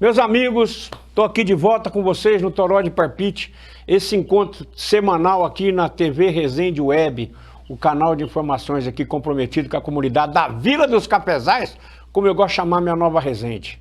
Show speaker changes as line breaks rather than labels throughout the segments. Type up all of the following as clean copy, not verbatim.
Meus amigos, estou aqui de volta com vocês no Toró de Parpite, esse encontro semanal aqui na TV Resende Web, o canal de informações aqui comprometido com a comunidade da Vila dos Cafezais, como eu gosto de chamar minha nova Resende.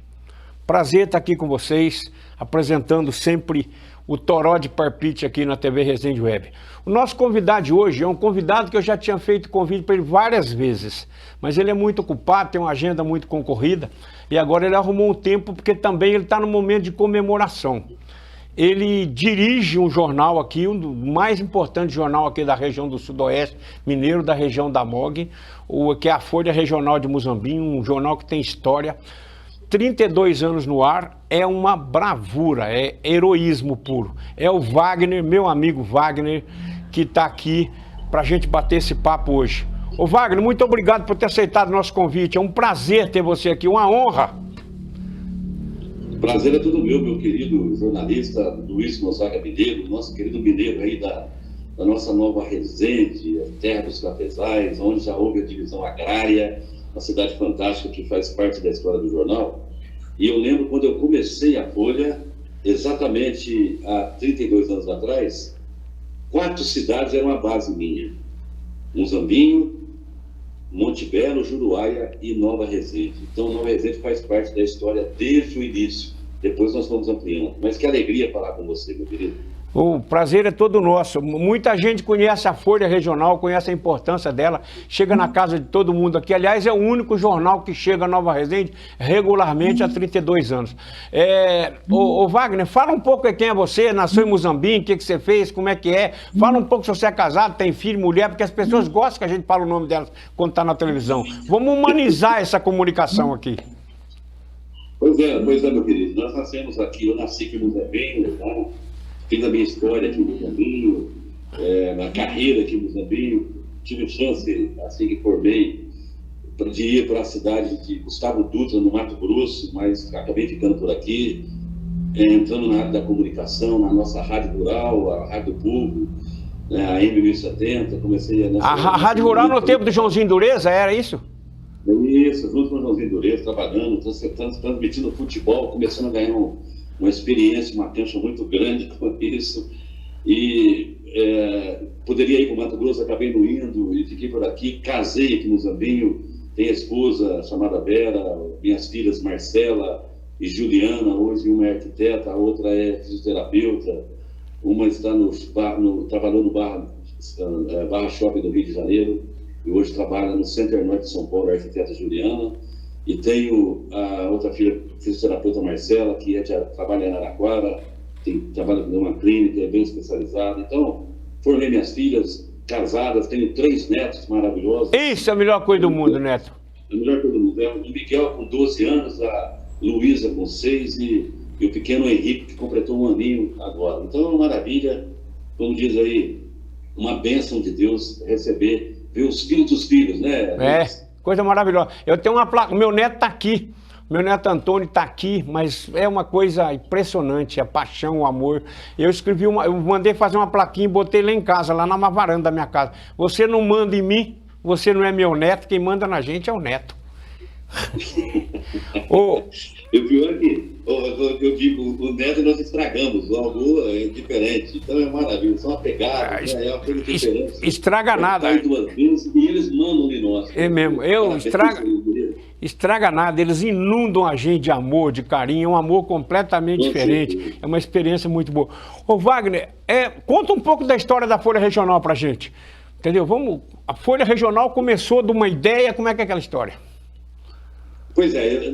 Prazer estar aqui com vocês, apresentando sempre o Toró de Parpite aqui na TV Resende Web. O nosso convidado de hoje é um convidado que eu já tinha feito convite para ele várias vezes, mas ele é muito ocupado, tem uma agenda muito concorrida, e agora ele arrumou um tempo porque também ele está no momento de comemoração. Ele dirige um jornal aqui, um dos mais importantes jornal aqui da região do Sudoeste Mineiro, da região da MOG, que é a Folha Regional de Muzambinho, um jornal que tem história. 32 anos no ar, é uma bravura, é heroísmo puro. É o Wagner, meu amigo Wagner, que está aqui para a gente bater esse papo hoje. Ô Wagner, muito obrigado por ter aceitado o nosso convite. É um prazer ter você aqui, uma honra.
O prazer é todo meu querido jornalista Luiz Gonzaga Mineiro, nosso querido mineiro aí da nossa nova Resende, a terra dos cafezais, onde já houve a divisão agrária, uma cidade fantástica que faz parte da história do jornal. E eu lembro quando eu comecei a Folha, exatamente há 32 anos atrás, 4 cidades eram a base minha: Muzambinho, Monte Belo, Juruáia e Nova Resende. Então, Nova Resende faz parte da história desde o início. Depois nós vamos ampliando. Mas que alegria falar com você, meu querido.
O prazer é todo nosso. Muita gente conhece a Folha Regional, conhece a importância dela, chega na casa de todo mundo aqui. Aliás, é o único jornal que chega a Nova Resende regularmente há 32 anos. Ô Wagner, fala um pouco quem é você, nasceu em Muzambinho, o que você fez, como é que é. Fala um pouco se você é casado, tem filho, mulher, porque as pessoas gostam que a gente fale o nome delas quando está na televisão. Vamos humanizar essa comunicação aqui.
Pois é, meu querido. Nós nascemos aqui, eu nasci aqui em Muzambinho, tá? Fiz a minha história aqui em Muzambinho, na carreira aqui em Muzambinho. Tive chance, assim que formei, de ir para a cidade de Gustavo Dutra, no Mato Grosso, mas acabei ficando por aqui, entrando na área da comunicação, na nossa rádio rural, a Rádio do Povo, a M1070, comecei a...
A Rádio Rural no tempo do Joãozinho Dureza, era isso?
Isso, junto com o Joãozinho Dureza, trabalhando, transmitindo futebol, começando a ganhar uma experiência, uma cancha muito grande com isso, e poderia ir para o Mato Grosso, acabei não indo, e fiquei por aqui, casei aqui no Muzambinho, tenho a esposa chamada Vera, minhas filhas Marcela e Juliana, hoje uma é arquiteta, a outra é fisioterapeuta, uma está trabalhando no Barra Shopping do Rio de Janeiro, e hoje trabalha no Center Norte de São Paulo, a arquiteta Juliana. E tenho a outra filha, fisioterapeuta Marcela, que trabalha em Araraquara, trabalha numa clínica, é bem especializada. Então, formei minhas filhas, casadas, tenho 3 netos maravilhosos.
Isso é a melhor coisa do mundo, Neto.
A melhor coisa do mundo. É o Miguel com 12 anos, a Luísa com 6 e o pequeno Henrique, que completou 1 aninho agora. Então, é uma maravilha, como diz aí, uma bênção de Deus receber, ver os filhos dos filhos, né?
Coisa maravilhosa. Eu tenho uma placa, meu neto está aqui, meu neto Antônio está aqui, mas é uma coisa impressionante, a paixão, o amor. Eu mandei fazer uma plaquinha e botei lá em casa, lá na varanda da minha casa. Você não manda em mim, você não é meu neto, quem manda na gente é o neto.
E o pior é que, eu digo, o neto nós estragamos, o avô é diferente, então é maravilha, só uma pegada, é uma coisa diferente.
Estraga nada.
2 vezes e eles mandam de nós.
É mesmo, estraga nada, eles inundam a gente de amor, de carinho, é um amor completamente diferente, é uma experiência muito boa. Ô Wagner, conta um pouco da história da Folha Regional pra gente, entendeu? A Folha Regional começou de uma ideia, como é que é aquela história?
Pois é,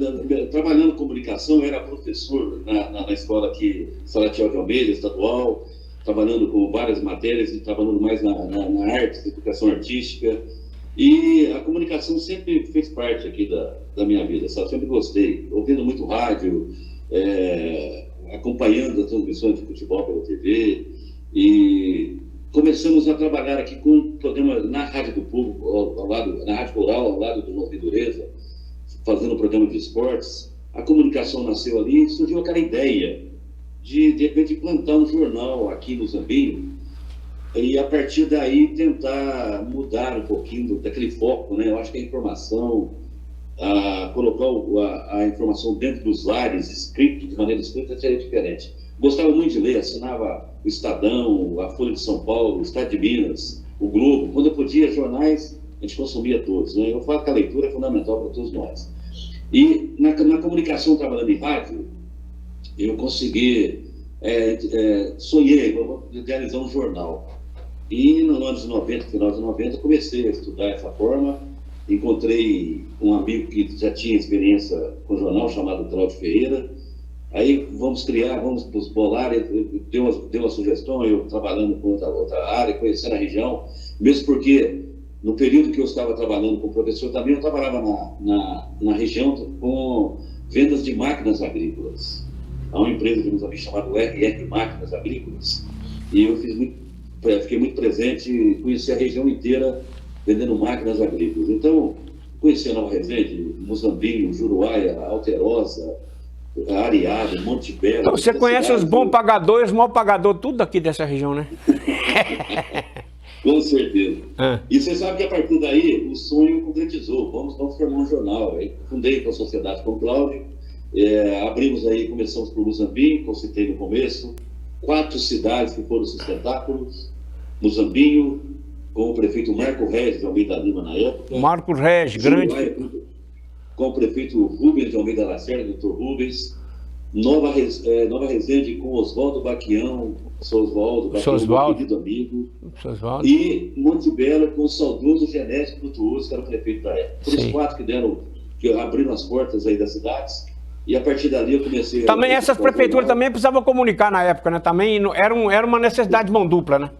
trabalhando em comunicação, eu era professor na escola aqui, Salatiel de Almeida, estadual, trabalhando com várias matérias e trabalhando mais na arte, na educação artística. E a comunicação sempre fez parte aqui da minha vida, sabe? Sempre gostei, ouvindo muito rádio, acompanhando as transmissões de futebol pela TV. E começamos a trabalhar aqui com um programa na Rádio do Povo, na Rádio Rural, ao lado do Joãozinho Dureza, fazendo um programa de esportes. A comunicação nasceu ali e surgiu aquela ideia de repente, plantar um jornal aqui no Muzambinho e, a partir daí, tentar mudar um pouquinho daquele foco, né? Eu acho que a informação, colocar a informação dentro dos lares, escrito, de maneira escrita, seria diferente. Gostava muito de ler, assinava o Estadão, a Folha de São Paulo, o Estado de Minas, o Globo. Quando eu podia, jornais, a gente consumia todos, né? Eu falo que a leitura é fundamental para todos nós. E na comunicação, trabalhando em rádio, eu consegui, sonhei, vou realizar um jornal. E no ano de 90, final de 90, comecei a estudar dessa forma. Encontrei um amigo que já tinha experiência com jornal, chamado Cláudio Ferreira. Aí vamos bolar, deu uma sugestão, eu trabalhando com outra área, conhecendo a região, mesmo porque no período que eu estava trabalhando como professor também, eu trabalhava na região com vendas de máquinas agrícolas. Há uma empresa de Moçambique chamada RR Máquinas Agrícolas, e eu fiquei muito presente e conheci a região inteira vendendo máquinas agrícolas. Então, conheci a Nova Resende, Muzambinho, Juruáia, Alterosa, Areado, Monte Belo.
Então, você conhece os bons pagadores, os maus pagadores, tudo daqui dessa região, né?
Com certeza. E você sabe que a partir daí o sonho concretizou. Vamos formar um jornal. Aí fundei com a sociedade com o Cláudio. Abrimos aí, começamos por Muzambinho, que eu citei no começo. 4 cidades que foram sustentáculos. Muzambinho, com o prefeito Marco Regis de Almeida Lima na época.
Marco Regis, grande.
Com o prefeito Rubens de Almeida Lacerda, doutor Rubens. Nova Resende com Oswaldo Baquião, Oswaldo, meu querido amigo.
Oswaldo.
E Monte Belo com o saudoso Genésio Frutuoso, que era o prefeito da época. Os 4 que abriram as portas aí das cidades. E a partir dali eu comecei...
Também essas prefeituras também precisavam comunicar na época, né? Também era uma necessidade de mão dupla, né?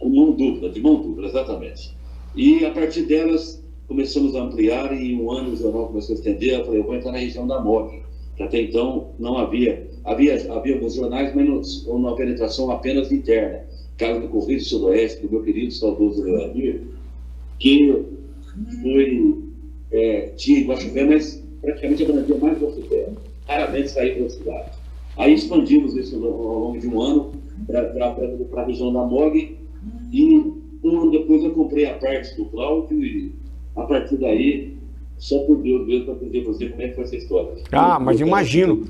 De mão dupla, exatamente. E a partir delas começamos a ampliar e em um ano o jornal começou a estender. Eu falei, eu vou entrar na região da MOG, que até então não havia alguns jornais, mas uma penetração apenas interna. Caso do Correio do Sudoeste, do meu querido saudoso Leonir, que tinha Iguaxupé, mas praticamente abrangia mais Iguaxupé. Raramente saía para a cidade. Aí expandimos isso ao longo de um ano para a região da MOG, e um ano depois eu comprei a parte do Cláudio, e a partir daí, só por Deus mesmo para dizer você como é que foi essa história.
Mas imagino.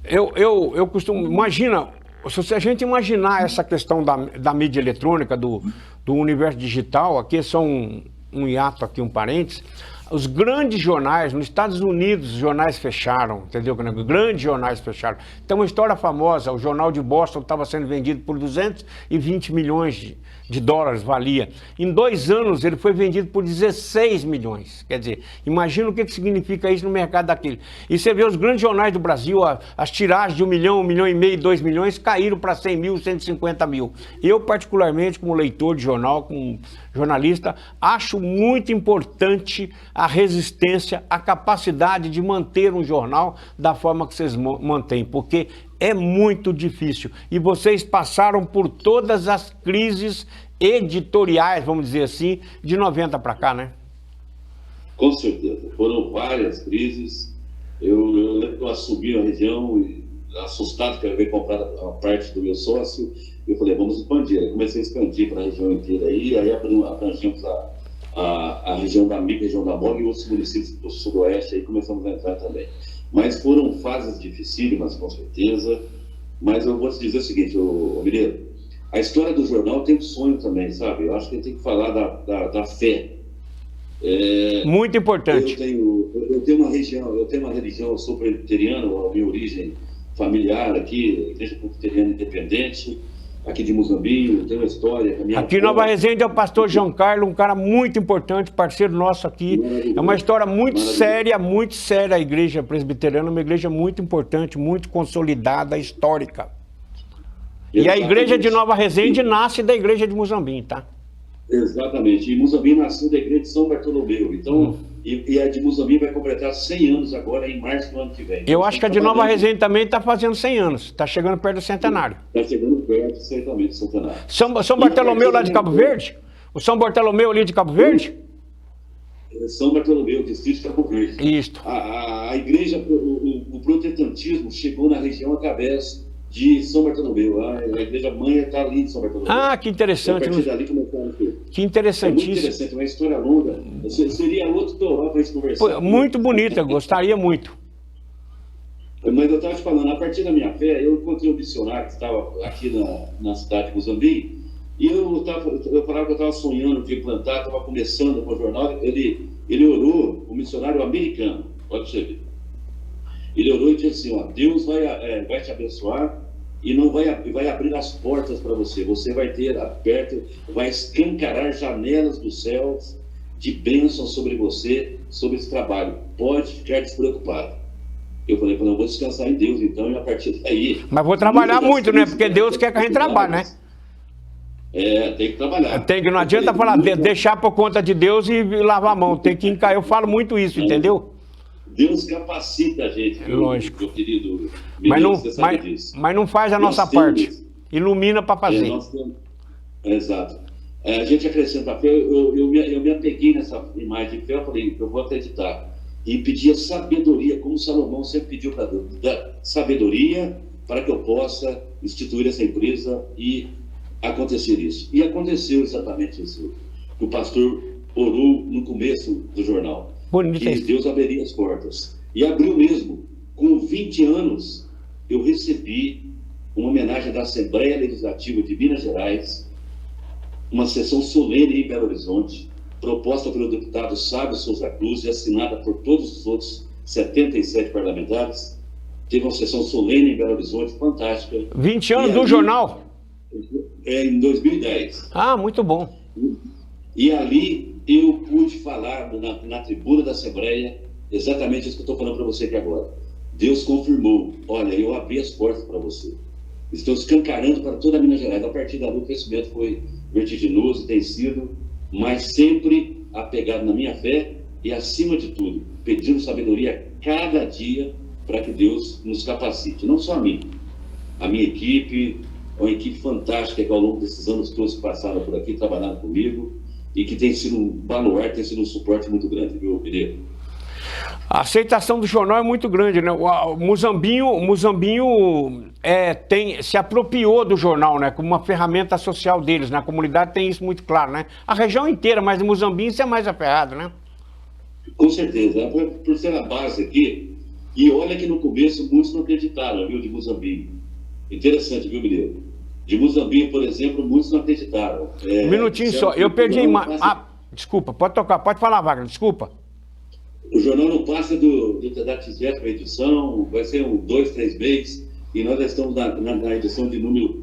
Eu costumo... Imagina, se a gente imaginar essa questão da mídia eletrônica, do universo digital, aqui só um hiato, aqui um parênteses, os grandes jornais, nos Estados Unidos, os jornais fecharam, entendeu? Grandes jornais fecharam. Tem uma história famosa, o jornal de Boston estava sendo vendido por 220 milhões de dólares, valia. Em 2 anos ele foi vendido por 16 milhões. Quer dizer, imagina o que significa isso no mercado daquele. E você vê os grandes jornais do Brasil, as tiragens de 1 milhão, 1,5 milhão, 2 milhões, caíram para 100 mil, 150 mil. Eu, particularmente, como leitor de jornal, como jornalista, acho muito importante a resistência, a capacidade de manter um jornal da forma que vocês mantêm, porque é muito difícil. E vocês passaram por todas as crises editoriais, vamos dizer assim, de 90 para cá, né?
Com certeza. Foram várias crises. Eu lembro que eu assumi a região, assustado que eu ia comprar a parte do meu sócio. Eu falei, vamos expandir. Eu comecei a expandir para a região inteira aí abrangimos a região da MIC, a região da MOG e outros municípios do sudoeste, aí começamos a entrar também. Mas foram fases dificílimas, com certeza. Mas eu vou te dizer o seguinte, Mineiro, a história do jornal tem um sonho também, sabe? Eu acho que tem que falar da fé.
Muito importante.
Eu tenho uma religião, eu sou presbiteriano, a minha origem familiar aqui, Igreja Presbiteriana Independente, aqui de Muzambinho, tem uma história.
Aqui em Nova Resende é o pastor João Carlos, um cara muito importante, parceiro nosso aqui. É uma história muito séria a Igreja Presbiteriana, uma igreja muito importante, muito consolidada, histórica. E a Igreja de Nova Resende nasce da Igreja de Muzambinho, tá?
Exatamente. E Muzambinho nasceu da Igreja de São Bartolomeu. Então, e a de Muzambinho vai completar 100 anos agora, em março do ano que vem.
Eu acho que a de Nova Resende também está fazendo 100 anos. Está chegando perto do centenário.
Está chegando perto, certamente, do centenário.
São Bartolomeu lá de Cabo Verde? O São Bartolomeu ali de Cabo Verde?
São Bartolomeu, distrito de Cabo Verde.
Isto.
A igreja, o protestantismo chegou na região através de São Bartolomeu. A igreja mãe está ali em São Bartolomeu.
Ah, que interessante.
A partir dali começaram a ter.
Que interessantíssimo.
É muito interessante, uma história longa. Seria outro toró para a gente conversar.
Pô, muito bonita, gostaria muito.
Mas eu estava te falando, a partir da minha fé, eu encontrei um missionário que estava aqui na cidade de Muzambique, e eu falava que eu estava sonhando de implantar, estava começando com o jornal, ele orou, um missionário americano, pode você ver. Ele orou e disse assim, ó, Deus vai te abençoar e vai abrir as portas para você. Você vai ter aberto, vai escancarar janelas dos céus de bênção sobre você, sobre esse trabalho. Pode ficar despreocupado. Eu falei, eu vou descansar em Deus, então, e a partir daí...
Mas vou trabalhar muito, né? Porque Deus quer que a gente trabalhe, né?
Tem que trabalhar.
Não adianta falar, deixar por conta de Deus e lavar a mão. Tem que encarar. Eu falo muito isso, entendeu?
Deus capacita a gente,
lógico.
Meu querido menino, você sabe disso.
Mas não faz a nossa parte. Ilumina para fazer.
Exato. A gente acrescenta a fé. Eu me apeguei nessa imagem de fé, eu falei, eu vou acreditar. E pedia sabedoria, como Salomão sempre pediu para Deus, sabedoria para que eu possa instituir essa empresa e acontecer isso. E aconteceu exatamente isso. O pastor orou no começo do jornal.
Bonito.
Que Deus abriria as portas. E abriu mesmo. Com 20 anos, eu recebi uma homenagem da Assembleia Legislativa de Minas Gerais, uma sessão solene em Belo Horizonte, proposta pelo deputado Sábio Souza Cruz e assinada por todos os outros 77 parlamentares. Teve uma sessão solene em Belo Horizonte, fantástica.
20 anos do jornal?
Em 2010.
Ah, muito bom.
E ali eu pude falar na tribuna da Assembleia exatamente isso que eu estou falando para você aqui agora. Deus confirmou, olha, eu abri as portas para você. Estou escancarando para toda a Minas Gerais. A partir dali o crescimento foi vertiginoso, tem sido, mas sempre apegado na minha fé e, acima de tudo, pedindo sabedoria cada dia para que Deus nos capacite. Não só a mim, a minha equipe, uma equipe fantástica que ao longo desses anos todos que passaram por aqui, trabalharam comigo, e que tem sido um baluarte, tem sido um suporte muito grande, viu, Pereira?
A aceitação do jornal é muito grande, né? O Muzambinho se apropriou do jornal, né? Como uma ferramenta social deles, né? A comunidade tem isso muito claro, né? A região inteira, mas o Muzambinho isso é mais aferrado, né?
Com certeza, por ser a base aqui, e olha que no começo muitos não acreditaram, viu, de Muzambinho. Interessante, viu, Mineiro? De Muzambinho, por exemplo, muitos não acreditaram.
Um minutinho só, eu perdi a imagem. Desculpa, pode tocar, pode falar, Wagner, desculpa.
O jornal não passa da 30ª edição, vai ser 2, 3 meses, e nós já estamos na edição de número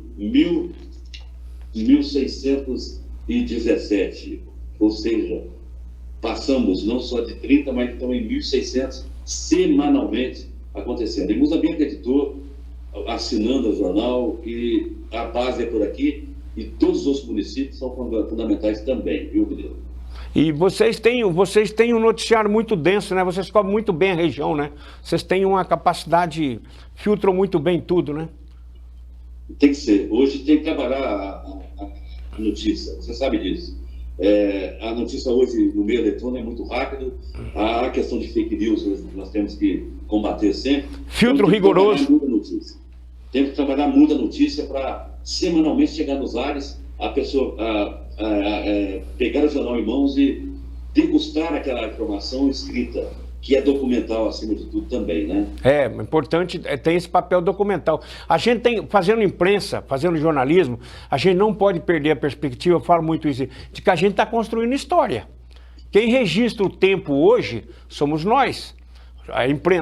1617. Ou seja, passamos não só de 30, mas estamos em 1600 semanalmente acontecendo. E Muzambinho acreditou, assinando o jornal, e a base é por aqui, e todos os outros municípios são fundamentais também, viu, Guilherme?
E vocês têm um noticiário muito denso, né? Vocês cobrem muito bem a região, né? Vocês têm uma capacidade, filtram muito bem tudo, né?
Tem que ser. Hoje tem que trabalhar a notícia, você sabe disso. A notícia hoje no meio eletrônico é muito rápido, a questão de fake news nós temos que combater sempre.
Filtro rigoroso.
Tem que trabalhar muita notícia para semanalmente chegar nos ares, a pessoa pegar o jornal em mãos e degustar aquela informação escrita, que é documental acima de tudo também, né? É
importante, tem esse papel documental. A gente tem, fazendo imprensa, fazendo jornalismo, a gente não pode perder a perspectiva, eu falo muito isso, de que a gente está construindo história. Quem registra o tempo hoje somos nós.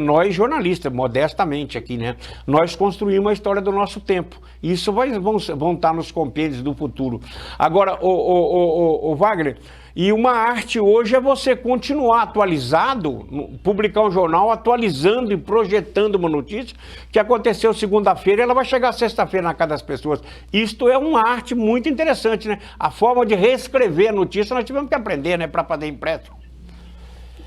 Nós jornalistas, modestamente aqui, né? Nós construímos a história do nosso tempo. Isso vão estar nos compêndios do futuro. Agora, o Wagner, e uma arte hoje é você continuar atualizado, publicar um jornal atualizando e projetando uma notícia que aconteceu segunda-feira e ela vai chegar sexta-feira na casa das pessoas. Isto é uma arte muito interessante, né? A forma de reescrever a notícia nós tivemos que aprender, né? Para fazer impresso.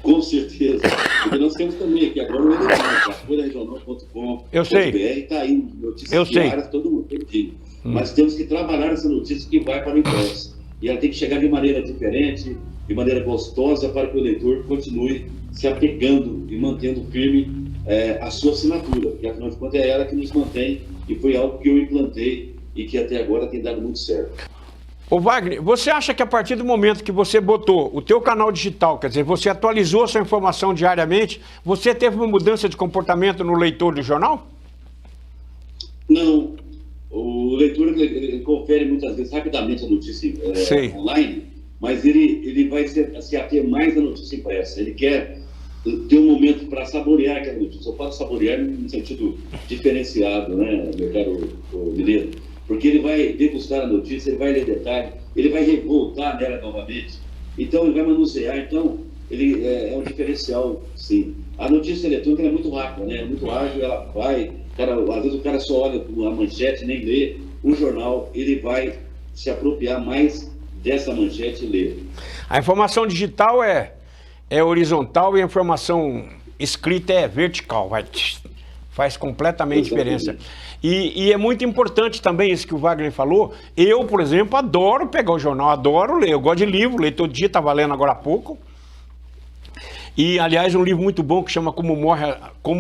Com certeza. Porque nós temos também aqui agora o eletrônico, a folharegional.com.br, está aí, notícias diárias, todo mundo tem dia. Mas temos que trabalhar essa notícia que vai para o impresso. E ela tem que chegar de maneira diferente, de maneira gostosa, para que o leitor continue se apegando e mantendo firme a sua assinatura, porque afinal de contas é ela que nos mantém e foi algo que eu implantei e que até agora tem dado muito certo.
Ô Wagner, você acha que a partir do momento que você botou o teu canal digital, quer dizer, você atualizou a sua informação diariamente, você teve uma mudança de comportamento no leitor do jornal?
Não. O leitor ele confere muitas vezes rapidamente a notícia online, mas ele vai se ater mais à notícia impressa. Ele quer ter um momento para saborear aquela notícia. Eu falo saborear no sentido diferenciado, né, meu caro Mineiro? Porque ele vai degustar a notícia, ele vai ler detalhes, ele vai revoltar nela novamente. Então, ele vai manusear. Então, ele é um diferencial, sim. A notícia eletrônica é muito rápida, né? É muito ágil, ela vai... às vezes o cara só olha a manchete, nem lê. O jornal, ele vai se apropriar mais dessa manchete e ler.
A informação digital é horizontal e a informação escrita é vertical. Faz completamente diferença. E é muito importante também isso que o Wagner falou. Eu, por exemplo, adoro pegar o jornal, adoro ler. Eu gosto de livro, leio todo dia, estava lendo agora há pouco. E, aliás, um livro muito bom que chama Como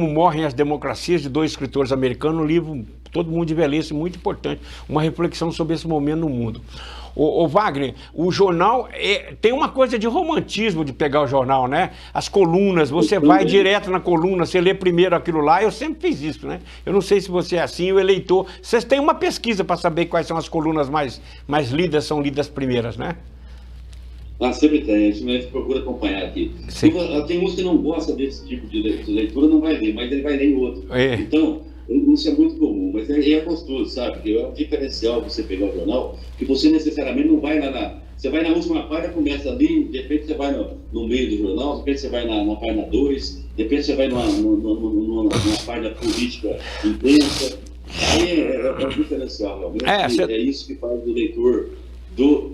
Morrem as Democracias, de 2 escritores americanos. Um livro, todo mundo de velhice, muito importante. Uma reflexão sobre esse momento no mundo. Ô Wagner, o jornal tem uma coisa de romantismo de pegar o jornal, né? As colunas, você vai direto na coluna, você lê primeiro aquilo lá. Eu sempre fiz isso, né? Eu não sei se você é assim, o eleitor. Vocês têm uma pesquisa para saber quais são as colunas mais lidas, são lidas primeiras, né?
Sempre tem, a gente procura acompanhar aqui. Tem uns que não gostam desse tipo de leitura, não vai ler, mas ele vai ler em outro. Então, isso é muito comum, mas é gostoso, sabe? Que é um diferencial você pegar o jornal, que você necessariamente não vai lá você vai na última página, começa ali, de repente você vai no meio do jornal, de repente você vai na página 2, de repente você vai numa página política intensa. Aí é um diferencial, realmente. É isso que faz o leitor do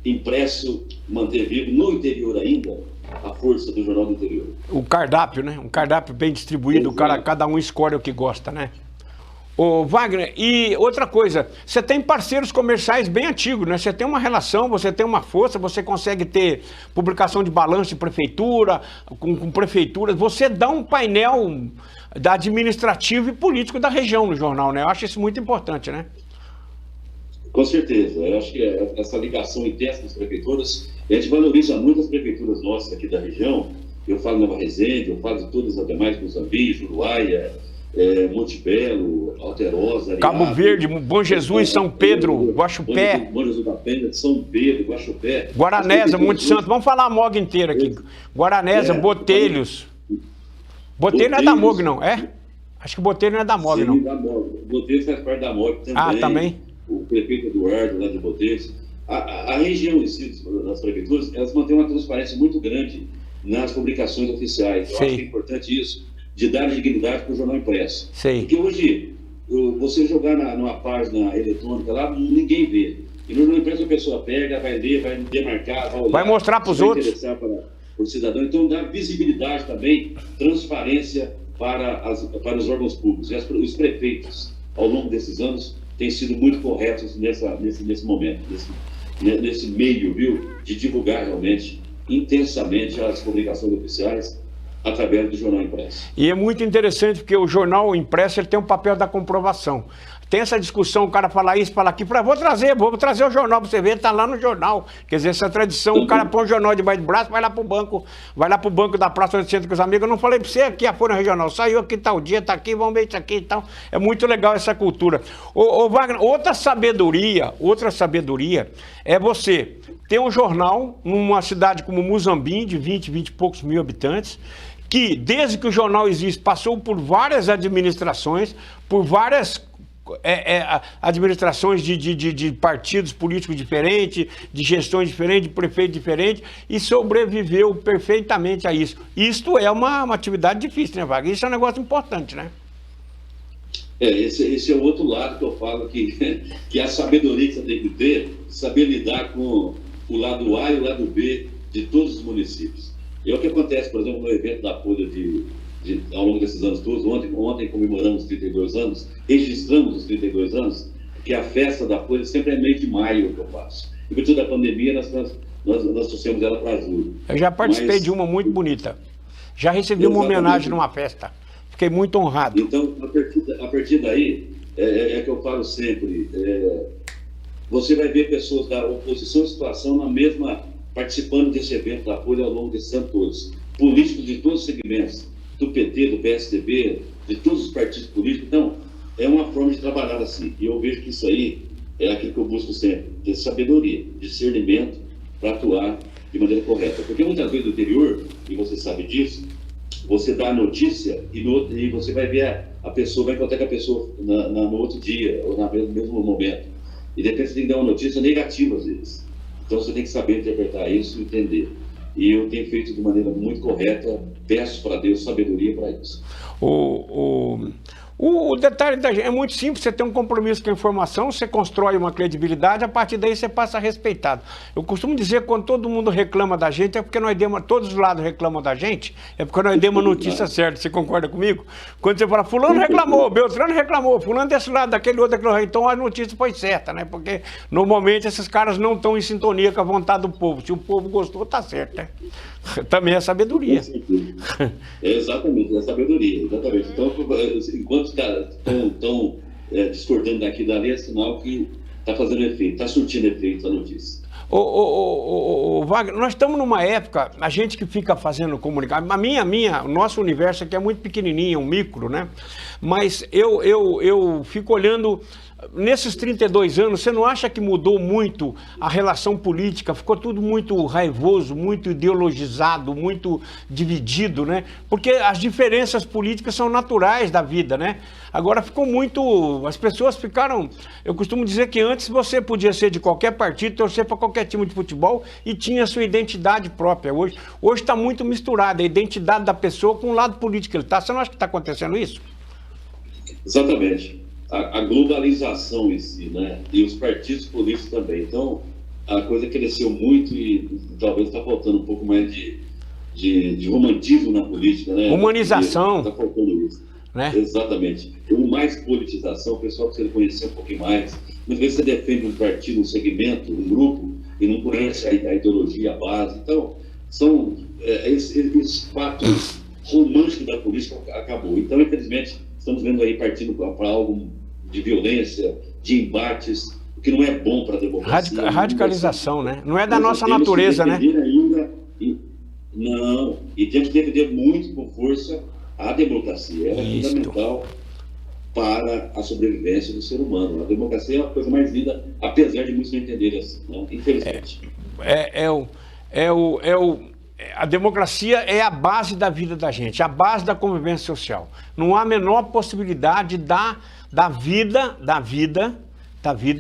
impresso manter vivo no interior ainda a força do jornal do interior. O
cardápio, né? Um cardápio bem distribuído, cada um escolhe o que gosta, né? Ô Wagner, e outra coisa, você tem parceiros comerciais bem antigos, né? Você tem uma relação, você tem uma força, você consegue ter publicação de balanço de prefeitura, com prefeituras, você dá um painel da administrativo e político da região no jornal, né? Eu acho isso muito importante, né?
Com certeza, eu acho que essa ligação intensa das prefeituras, a gente valoriza muito as prefeituras nossas aqui da região. Eu falo Nova Resende, eu falo de todas as demais, Moçambique, Juruáia, Monte Belo, Alterosa,
Cabo Verde, Bom Jesus, São Pedro, Guaxupé,
Bom Jesus da Penha, São Pedro, Guaxupé,
Guaranésia, Monte Santo, vamos falar a MOG inteira aqui. Guaranésia, Botelhos. Botelho não é da MOG, não, é? Acho que Botelho não é da MOG, não.
Da MOG. Botelho faz parte da MOG também.
Ah, também?
O prefeito Eduardo, lá de Botelhos. A região em si, das prefeituras, elas mantêm uma transparência muito grande nas publicações oficiais. Eu acho que é importante isso, de dar dignidade para o jornal impresso.
Sei.
Porque hoje, você jogar numa página eletrônica lá, ninguém vê. E no jornal impresso a pessoa pega, vai ler, vai demarcar, vai olhar.
Vai mostrar para os outros.
Vai interessar para o cidadão. Então, dá visibilidade também, transparência para os órgãos públicos. E os prefeitos, ao longo desses anos, têm sido muito corretos nesse momento, nesse meio, viu, de divulgar realmente, intensamente, as publicações oficiais através do jornal impresso.
E é muito interessante porque o jornal impresso ele tem um papel da comprovação. Tem essa discussão, o cara fala isso, fala aquilo, vou trazer o jornal para você ver, está lá no jornal. Quer dizer, essa tradição, o cara põe o jornal debaixo do braço, vai lá para o banco da praça onde senta com os amigos. Eu não falei para você aqui, a Folha Regional, saiu aqui tal dia, está aqui, vamos ver isso aqui e tal. É muito legal essa cultura. Ô Wagner, outra sabedoria é você ter um jornal numa cidade como Muzambinho, de 20 e poucos mil habitantes, que desde que o jornal existe, passou por várias administrações, por várias administrações de partidos políticos diferentes, de gestões diferentes, de prefeitos diferentes, e sobreviveu perfeitamente a isso. Isto é uma atividade difícil, né, Wagner? Isso é um negócio importante, né?
Esse é o outro lado que eu falo, que é a sabedoria que você tem que ter, saber lidar com o lado A e o lado B de todos os municípios. E é o que acontece, por exemplo, no evento da Folha ao longo desses anos todos. Ontem comemoramos os 32 anos, registramos os 32 anos, porque a festa da Folha sempre é meio de maio que eu faço. Em virtude da pandemia, nós trouxemos ela para julho.
Eu já participei de uma muito bonita. Já recebi uma homenagem numa festa. Fiquei muito honrado.
Então, a partir daí, é que eu falo sempre, você vai ver pessoas da oposição e situação na mesma, participando desse evento da Folha ao longo desses anos todos. Políticos de todos os segmentos, do PT, do PSDB, de todos os partidos políticos. Então, é uma forma de trabalhar assim. E eu vejo que isso aí é aquilo que eu busco sempre, ter sabedoria, discernimento para atuar de maneira correta. Porque muitas vezes no interior, e você sabe disso, você dá a notícia e você vai ver a pessoa, vai encontrar com a pessoa no outro dia, ou no mesmo momento. E de repente você tem que dar uma notícia negativa às vezes. Então você tem que saber interpretar isso e entender. E eu tenho feito de maneira muito correta, peço para Deus sabedoria para isso.
O detalhe da gente é muito simples, você tem um compromisso com a informação, você constrói uma credibilidade, a partir daí você passa a respeitado. Eu costumo dizer que quando todo mundo reclama da gente, é porque nós demos, todos os lados reclamam da gente, é porque nós demos a notícia certa, você concorda comigo? Quando você fala, fulano reclamou, Beltrano reclamou, fulano desse lado, daquele outro, daquele outro, então a notícia foi certa, né? Porque normalmente esses caras não estão em sintonia com a vontade do povo, se o povo gostou, tá certo, né? Também é sabedoria.
Exatamente, é sabedoria, exatamente. Então, enquanto os caras estão discordando daqui e dali, é sinal que está fazendo efeito, está surtindo efeito a notícia.
Wagner, nós estamos numa época, a gente que fica fazendo comunicação, o nosso universo aqui é muito pequenininho, um micro, né? Mas eu fico olhando, nesses 32 anos, você não acha que mudou muito a relação política? Ficou tudo muito raivoso, muito ideologizado, muito dividido, né? Porque as diferenças políticas são naturais da vida, né? Agora ficou muito... As pessoas ficaram... Eu costumo dizer que antes você podia ser de qualquer partido, torcer para qualquer time de futebol e tinha sua identidade própria. Hoje está muito misturada a identidade da pessoa com o lado político que ele está. Você não acha que está acontecendo isso?
Exatamente. A globalização em si, né? E os partidos políticos também. Então, a coisa cresceu muito e talvez está faltando um pouco mais de romantismo na política, né?
Humanização.
Está faltando isso. Né? Exatamente. Mais politização, o pessoal precisa conhecer um pouquinho mais. Muitas vezes você defende um partido, um segmento, um grupo, e não conhece a ideologia, a base. Então, são esses fatos românticos da política acabou. Então, infelizmente, estamos vendo aí partindo para algo de violência, de embates, o que não é bom para a democracia.
Radicalização, né? Não é da nossa natureza, né?
Não, e temos que defender muito com força a democracia. Ela é fundamental para a sobrevivência do ser humano. A democracia é a coisa mais linda, apesar de muitos não entenderem assim, né? Infelizmente.
A democracia é a base da vida da gente, a base da convivência social. Não há a menor possibilidade da vida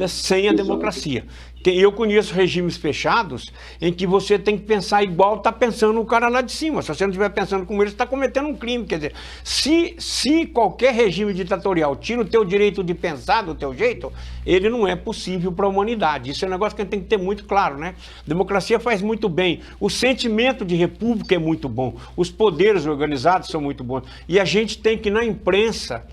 sem a democracia. Eu conheço regimes fechados em que você tem que pensar igual está pensando o cara lá de cima. Se você não estiver pensando como ele, você está cometendo um crime. Quer dizer, se qualquer regime ditatorial tira o teu direito de pensar do teu jeito, ele não é possível para a humanidade. Isso é um negócio que a gente tem que ter muito claro, né? A democracia faz muito bem. O sentimento de república é muito bom. Os poderes organizados são muito bons. E a gente tem que, na imprensa,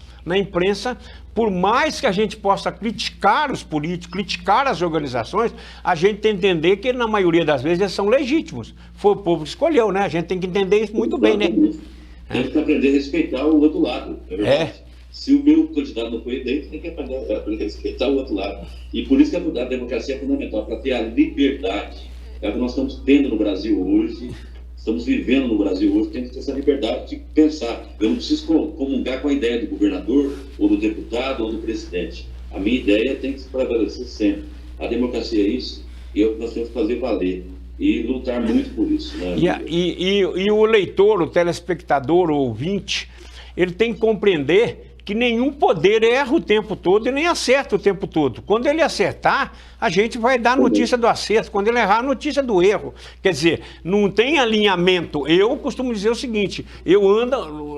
por mais que a gente possa criticar os políticos, criticar as organizações, a gente tem que entender que, na maioria das vezes, eles são legítimos. Foi o povo que escolheu, né? A gente tem que entender isso muito bem, né?
Tem que aprender a respeitar o outro lado, é verdade. Se o meu candidato não foi eleito, tem que aprender a respeitar o outro lado. E por isso que a democracia é fundamental, para ter a liberdade. É o que nós estamos tendo no Brasil hoje. Estamos vivendo no Brasil hoje, temos que ter essa liberdade de pensar. Eu não preciso comungar com a ideia do governador, ou do deputado, ou do presidente. A minha ideia tem que se prevalecer sempre. A democracia é isso, e é o que nós temos que fazer valer. E lutar muito por isso. Né?
E o leitor, o telespectador, o ouvinte, ele tem que compreender que nenhum poder erra o tempo todo e nem acerta o tempo todo. Quando ele acertar, a gente vai dar notícia do acerto. Quando ele errar, notícia do erro. Quer dizer, não tem alinhamento. Eu costumo dizer o seguinte,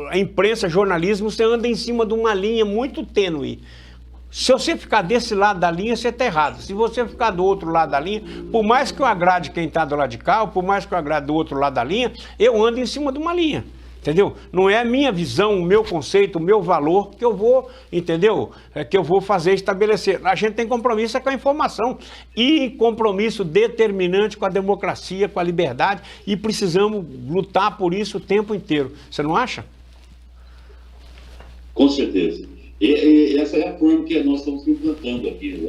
a imprensa, jornalismo, você anda em cima de uma linha muito tênue. Se você ficar desse lado da linha, você está errado. Se você ficar do outro lado da linha, por mais que eu agrade quem está do lado de cá, ou por mais que eu agrade do outro lado da linha, eu ando em cima de uma linha. Entendeu? Não é a minha visão, o meu conceito, o meu valor que eu vou, entendeu? Que eu vou fazer estabelecer. A gente tem compromisso com a informação e compromisso determinante com a democracia, com a liberdade e precisamos lutar por isso o tempo inteiro. Você não acha?
Com certeza. E essa é a forma que nós estamos implantando aqui.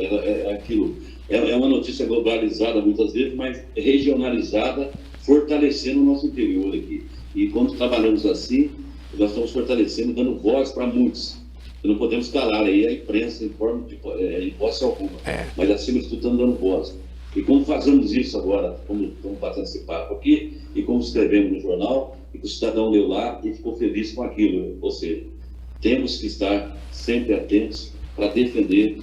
É uma notícia globalizada muitas vezes, mas regionalizada, fortalecendo o nosso interior aqui. E quando trabalhamos assim, nós estamos fortalecendo, dando voz para muitos. Não podemos calar aí a imprensa em forma de hipótese alguma, mas acima de tudo estamos dando voz. E como fazemos isso agora, como estamos batendo esse papo aqui, e como escrevemos no jornal, e que o cidadão leu lá e ficou feliz com aquilo. Ou seja, temos que estar sempre atentos para defender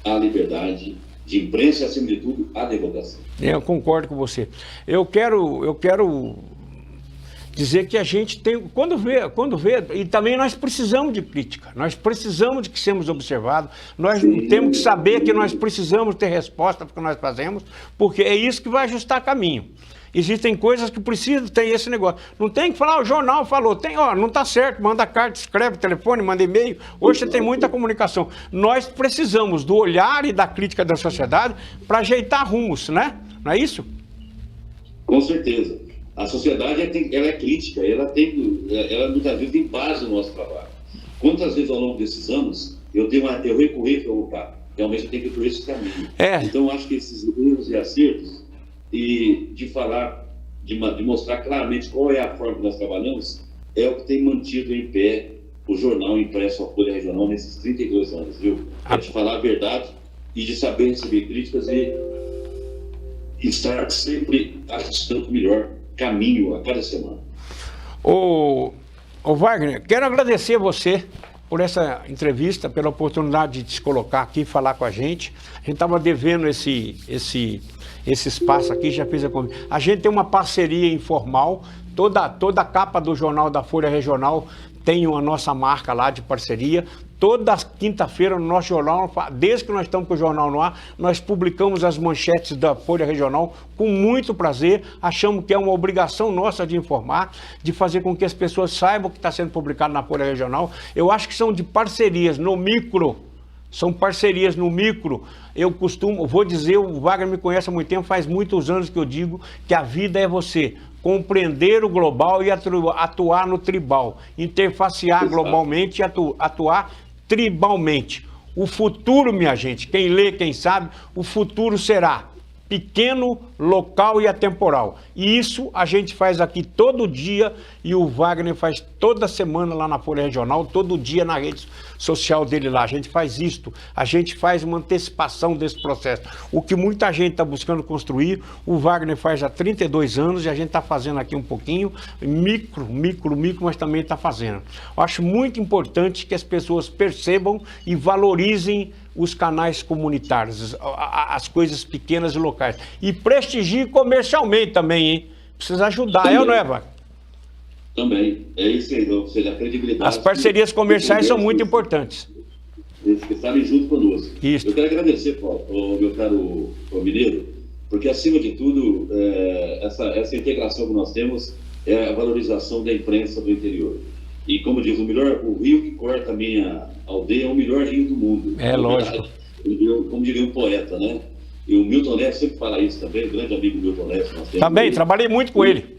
a liberdade de imprensa e, acima de tudo, a democracia.
Eu concordo com você. Eu quero dizer que a gente tem, quando vê, e também nós precisamos de crítica, nós precisamos de que sejamos observados, nós temos que saber que nós precisamos ter resposta para o que nós fazemos, porque é isso que vai ajustar caminho. Existem coisas que precisam ter esse negócio. Não tem que falar, o jornal falou, não está certo, manda carta, escreve, telefone, manda e-mail. Hoje você tem muita comunicação. Nós precisamos do olhar e da crítica da sociedade para ajeitar rumos, né? Não é isso?
Com certeza. A sociedade ela é crítica, ela muitas vezes tem base no nosso trabalho. Quantas vezes ao longo desses anos eu recorri para opa, realmente eu tenho que ir por esse caminho. Então acho que esses erros e acertos e de falar, de mostrar claramente qual é a forma que nós trabalhamos, é o que tem mantido em pé o jornal impresso a Folha Regional nesses 32 anos, viu? É de falar a verdade e de saber receber críticas e estar sempre ajustando o melhor caminho a cada semana.
Ô Wagner, quero agradecer a você por essa entrevista, pela oportunidade de se colocar aqui e falar com a gente. A gente estava devendo esse espaço aqui, já fez a convite. A gente tem uma parceria informal, toda a capa do jornal da Folha Regional tem a nossa marca lá de parceria. Toda quinta-feira no nosso jornal, desde que nós estamos com o jornal no ar, nós publicamos as manchetes da Folha Regional com muito prazer. Achamos que é uma obrigação nossa de informar, de fazer com que as pessoas saibam o que está sendo publicado na Folha Regional. Eu acho que são de parcerias no micro. São parcerias no micro. Vou dizer, o Wagner me conhece há muito tempo, faz muitos anos que eu digo que a vida é você compreender o global e atuar no tribal, interfacear globalmente e atuar tribalmente. O futuro, minha gente, quem lê, quem sabe, o futuro será pequeno, local e atemporal. E isso a gente faz aqui todo dia e o Wagner faz toda semana lá na Folha Regional, todo dia na rede social dele lá. A gente faz isto, a gente faz uma antecipação desse processo. O que muita gente está buscando construir, o Wagner faz há 32 anos e a gente está fazendo aqui um pouquinho, micro, mas também está fazendo. Eu acho muito importante que as pessoas percebam e valorizem os canais comunitários, as coisas pequenas e locais. E prestigie comercialmente também, hein? Precisa ajudar, também. Ou não é, Wagner?
Também, é isso aí, ou seja, a credibilidade.
As parcerias comerciais são muito importantes.
Eles que estarem junto conosco.
Isso.
Eu quero agradecer, Paulo, meu caro Mineiro, porque acima de tudo, essa integração que nós temos é a valorização da imprensa do interior. E como diz o rio que corta a minha aldeia é o melhor rio do mundo.
É lógico.
Como diria um poeta, né? E o Milton Neves sempre fala isso também, o grande amigo Milton Neves.
Também, trabalhei muito com ele.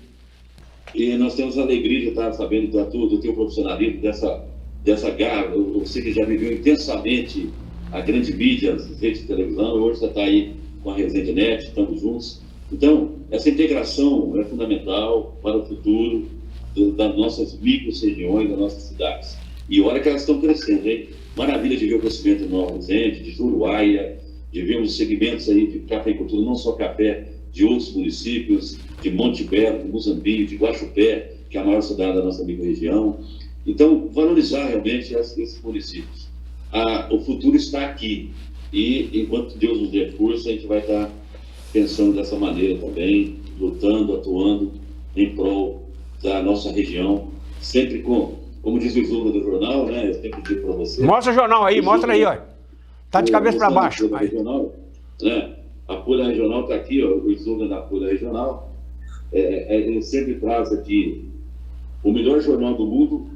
E nós temos a alegria de estar sabendo do teu profissionalismo, dessa garra. Você que já viveu intensamente a grande mídia, as redes de televisão, e hoje você está aí com a Resende Net, estamos juntos. Então, essa integração é fundamental para o futuro das nossas micro-regiões, das nossas cidades. E olha que elas estão crescendo, hein? Maravilha de ver o crescimento de Nova Resende, de Juruáia, de vermos segmentos aí de cafeicultura, não só café, de outros municípios, de Monte Belo, de Muzambinho, de Guaxupé, que é a maior cidade da nossa micro-região. Então, valorizar realmente esses municípios. O futuro está aqui. E, enquanto Deus nos dê força, a gente vai estar pensando dessa maneira também, lutando, atuando em prol da nossa região, sempre como diz o slogan do jornal, né? Eu sempre digo para você. Mostra
o jornal aí, mostra aí, ó. Tá de cabeça para baixo.
Regional, né? A Folha Regional está aqui, ó, o slogan da Folha Regional. Ele sempre traz aqui: o melhor jornal do mundo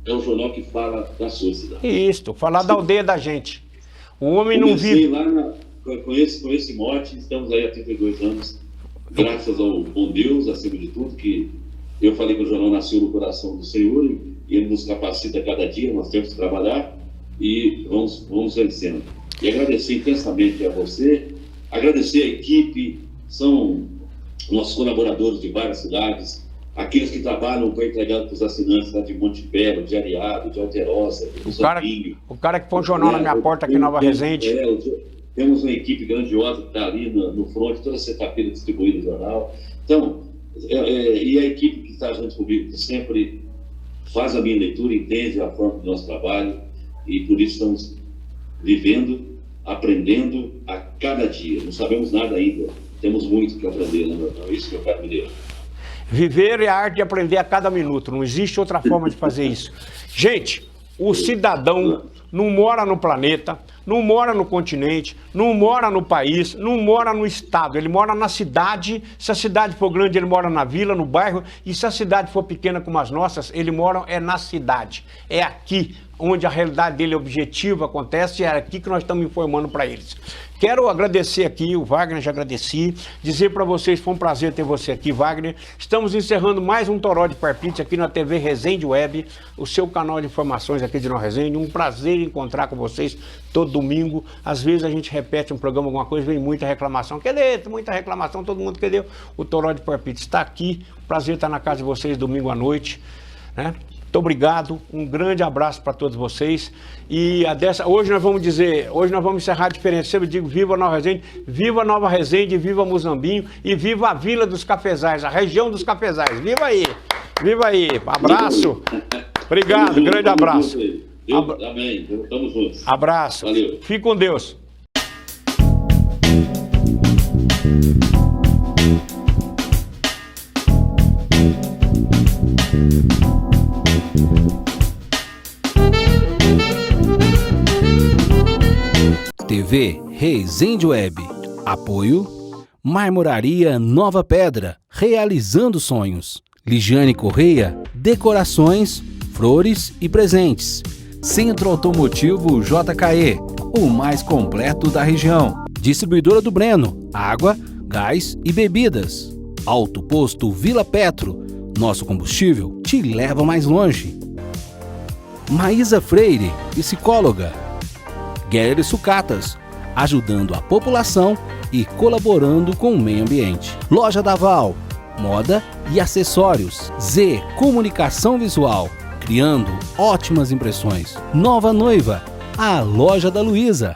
é o jornal que fala da sua cidade.
Isso, falar da aldeia da gente. O homem não vive.
Lá com esse mote, estamos aí há 32 anos, graças ao bom Deus, acima de tudo, que eu falei que o jornal nasceu no coração do Senhor e ele nos capacita a cada dia, nós temos que trabalhar. e vamos vencendo. E agradecer intensamente a você, agradecer a equipe, são nossos colaboradores de várias cidades, aqueles que trabalham para entregar para os assinantes lá de Montebello, de Areado, de Alterosa, de Muzambinho.
O cara que põe o jornal na minha porta aqui em Nova Resende.
Temos uma equipe grandiosa que está ali no front, toda sexta-feira distribuindo o jornal. Então, e a equipe que está junto comigo, que sempre faz a minha leitura, entende a forma do nosso trabalho, e por isso estamos vivendo, aprendendo a cada dia. Não sabemos nada ainda, temos muito que aprender, né, meu irmão? É isso que eu quero me dizer.
Viver é a arte de aprender a cada minuto, não existe outra forma de fazer isso. Gente, o cidadão não mora no planeta, não mora no continente, não mora no país, não mora no estado, ele mora na cidade. Se a cidade for grande, ele mora na vila, no bairro, e se a cidade for pequena como as nossas, ele mora na cidade. É aqui onde a realidade dele objetiva acontece, e é aqui que nós estamos informando para eles. Quero agradecer aqui, o Wagner, já agradeci, dizer para vocês, foi um prazer ter você aqui, Wagner. Estamos encerrando mais um Toró de Parpite aqui na TV Resende Web, o seu canal de informações aqui de Nova Resende. Um prazer encontrar com vocês todo domingo. Às vezes a gente repete um programa, alguma coisa, vem muita reclamação. Cadê? Muita reclamação, todo mundo quer. O Toró de Parpite está aqui, prazer estar na casa de vocês domingo à noite, né? Muito obrigado, um grande abraço para todos vocês. E hoje nós vamos encerrar a diferença. Eu digo viva Nova Resende, viva Muzambinho e viva a Vila dos Cafezais, a região dos Cafezais. Viva aí, viva aí. Abraço. Obrigado, grande abraço.
Amém, estamos juntos.
Abraço.
Valeu.
Fique com Deus.
TV Resende Web. Apoio Marmoraria Nova Pedra, realizando sonhos. Ligiane Correia, decorações, flores e presentes. Centro Automotivo JKE, o mais completo da região. Distribuidora do Breno, água, gás e bebidas. Alto Posto Vila Petro, nosso combustível te leva mais longe. Maísa Freire, psicóloga. Guerre Sucatas, ajudando a população e colaborando com o meio ambiente. Loja Daval, moda e acessórios. Z Comunicação Visual, criando ótimas impressões. Nova Noiva, a loja da Luísa.